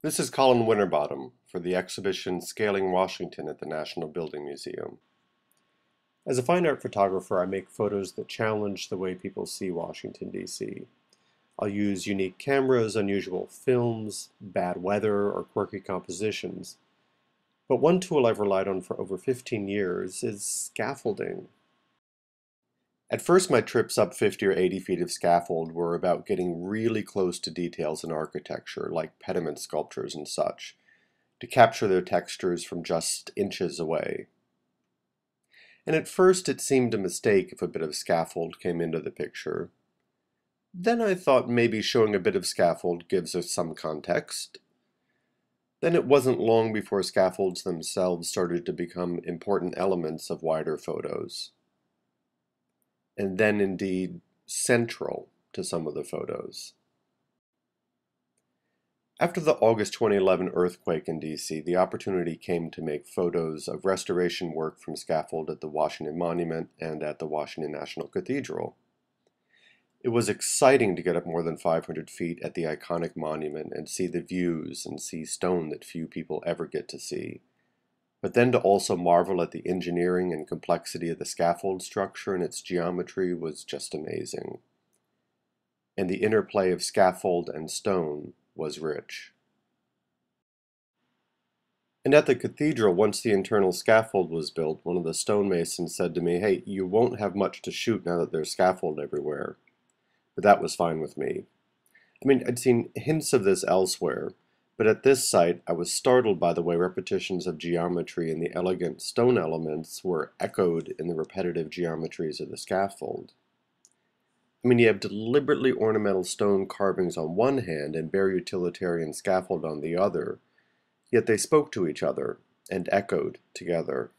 This is Colin Winterbottom for the exhibition Scaling Washington at the National Building Museum. As a fine art photographer, I make photos that challenge the way people see Washington, D.C. I'll use unique cameras, unusual films, bad weather, or quirky compositions. But one tool I've relied on for over 15 years is scaffolding. At first, my trips up 50 or 80 feet of scaffold were about getting really close to details in architecture, like pediment sculptures and such, to capture their textures from just inches away. And at first it seemed a mistake if a bit of scaffold came into the picture. Then I thought maybe showing a bit of scaffold gives us some context. Then it wasn't long before scaffolds themselves started to become important elements of wider photos. And then indeed central to some of the photos. After the August 2011 earthquake in D.C., the opportunity came to make photos of restoration work from scaffold at the Washington Monument and at the Washington National Cathedral. It was exciting to get up more than 500 feet at the iconic monument and see the views and see stone that few people ever get to see. But then to also marvel at the engineering and complexity of the scaffold structure and its geometry was just amazing. And the interplay of scaffold and stone was rich. And at the cathedral, once the internal scaffold was built, one of the stonemasons said to me, "Hey, you won't have much to shoot now that there's scaffold everywhere." But that was fine with me. I mean, I'd seen hints of this elsewhere, but at this site, I was startled by the way repetitions of geometry and the elegant stone elements were echoed in the repetitive geometries of the scaffold. I mean, you have deliberately ornamental stone carvings on one hand and bare utilitarian scaffold on the other, yet they spoke to each other and echoed together.